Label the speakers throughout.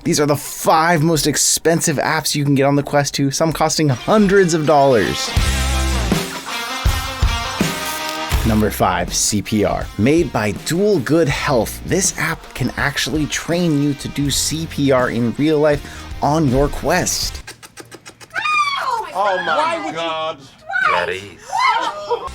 Speaker 1: These are the 5 most expensive apps you can get on the Quest 2, some costing hundreds of dollars. Number 5, CPR. Made by Dual Good Health, this app can actually train you to do CPR in real life on your Quest.
Speaker 2: Oh my God.
Speaker 3: Clarice.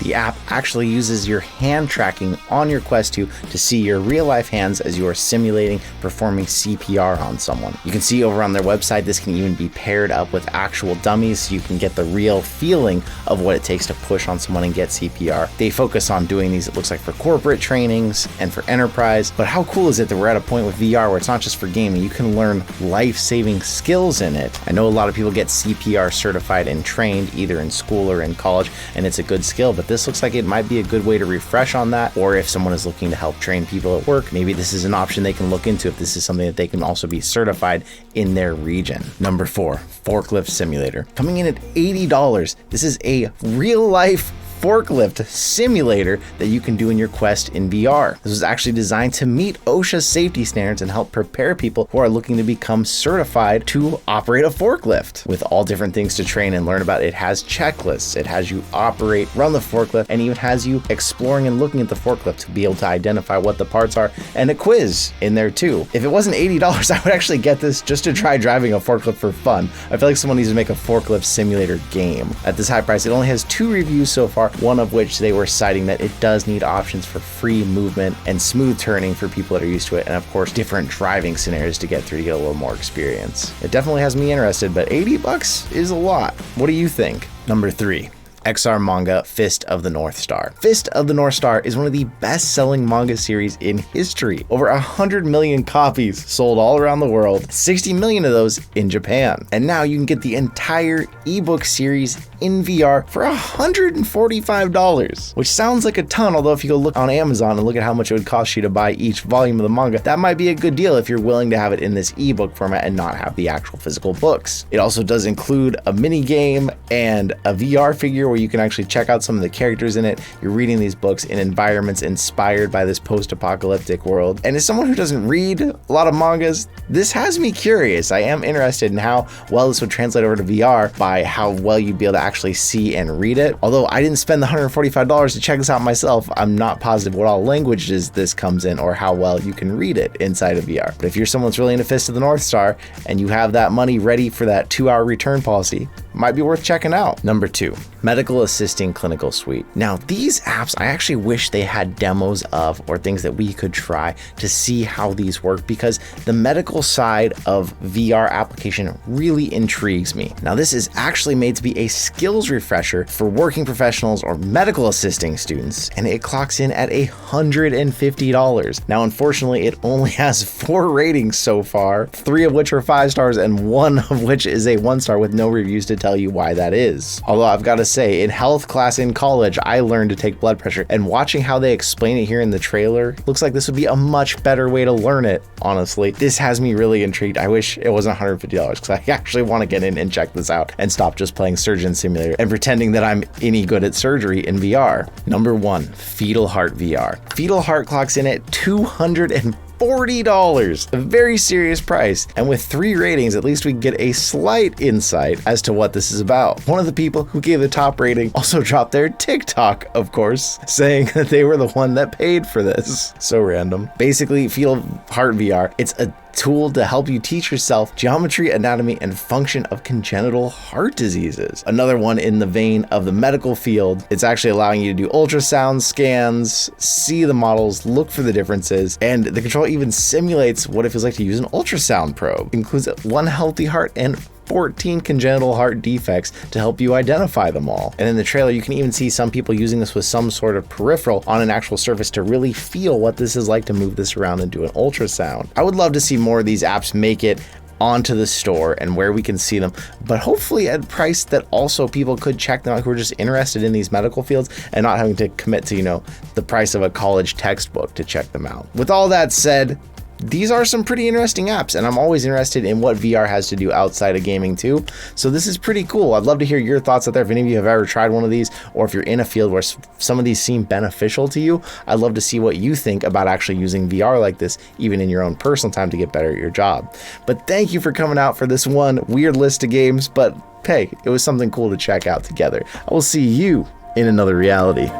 Speaker 1: The app actually uses your hand tracking on your Quest 2 to see your real life hands as you are simulating performing CPR on someone. You can see over on their website, this can even be paired up with actual dummies so you can get the real feeling of what it takes to push on someone and get CPR. They focus on doing these, it looks like, for corporate trainings and for enterprise. But how cool is it that we're at a point with VR where it's not just for gaming, you can learn life-saving skills in it. I know a lot of people get CPR certified and trained either in school or in college, and it's a good skill, but this looks like it might be a good way to refresh on that. Or if someone is looking to help train people at work, maybe this is an option they can look into if this is something that they can also be certified in their region. Number 4, forklift simulator. Coming in at $80, this is a real life forklift simulator that you can do in your Quest in VR. This was actually designed to meet OSHA safety standards and help prepare people who are looking to become certified to operate a forklift. With all different things to train and learn about, it has checklists, it has you operate, run the forklift, and even has you exploring and looking at the forklift to be able to identify what the parts are, and a quiz in there too. If it wasn't $80, I would actually get this just to try driving a forklift for fun. I feel like someone needs to make a forklift simulator game. At this high price, it only has 2 reviews so far, one of which they were citing that it does need options for free movement and smooth turning for people that are used to it, and of course different driving scenarios to get through to get a little more experience. It definitely has me interested, but $80 is a lot. What do you think? Number 3. XR manga Fist of the North Star. Fist of the North Star is one of the best-selling manga series in history. Over 100 million copies sold all around the world, 60 million of those in Japan. And now you can get the entire ebook series in VR for $145, which sounds like a ton, although if you go look on Amazon and look at how much it would cost you to buy each volume of the manga, that might be a good deal if you're willing to have it in this ebook format and not have the actual physical books. It also does include a mini game and a VR figure where you can actually check out some of the characters in it. You're reading these books in environments inspired by this post-apocalyptic world. And as someone who doesn't read a lot of mangas, this has me curious. I am interested in how well this would translate over to VR by how well you'd be able to actually see and read it. Although I didn't spend the $145 to check this out myself, I'm not positive what all languages this comes in or how well you can read it inside of VR. But if you're someone that's really into Fist of the North Star and you have that money ready for that 2-hour return policy, might be worth checking out. Number 2, Medical Assisting Clinical Suite. Now, these apps, I actually wish they had demos of or things that we could try to see how these work, because the medical side of VR application really intrigues me. Now, this is actually made to be a skills refresher for working professionals or medical assisting students, and it clocks in at $150. Now, unfortunately, it only has 4 ratings so far, 3 of which are 5 stars and 1 of which is a 1 star with no reviews to tell you why that is. Although I've got to say, in health class in college, I learned to take blood pressure, and watching how they explain it here in the trailer, looks like this would be a much better way to learn it, honestly. This has me really intrigued. I wish it wasn't $150 because I actually want to get in and check this out and stop just playing Surgeon Simulator and pretending that I'm any good at surgery in VR. Number 1, Fetal Heart VR. Fetal Heart clocks in at $240, a very serious price. And with 3 ratings, at least we can get a slight insight as to what this is about. One of the people who gave the top rating also dropped their TikTok, of course, saying that they were the one that paid for this. So random. Basically, Fetal Heart VR, it's a tool to help you teach yourself geometry, anatomy, and function of congenital heart diseases. Another one in the vein of the medical field. It's actually allowing you to do ultrasound scans, see the models, look for the differences, and the control even simulates what it feels like to use an ultrasound probe. It includes 1 healthy heart and 14 congenital heart defects to help you identify them all. And in the trailer, you can even see some people using this with some sort of peripheral on an actual surface to really feel what this is like to move this around and do an ultrasound. I would love to see more of these apps make it onto the store and where we can see them, but hopefully at a price that also people could check them out who are just interested in these medical fields and not having to commit to, the price of a college textbook to check them out. With all that said, these are some pretty interesting apps, and I'm always interested in what VR has to do outside of gaming too. So this is pretty cool. I'd love to hear your thoughts out there. If any of you have ever tried one of these, or if you're in a field where some of these seem beneficial to you, I'd love to see what you think about actually using VR like this, even in your own personal time to get better at your job. But thank you for coming out for this one weird list of games, but hey, it was something cool to check out together. I will see you in another reality.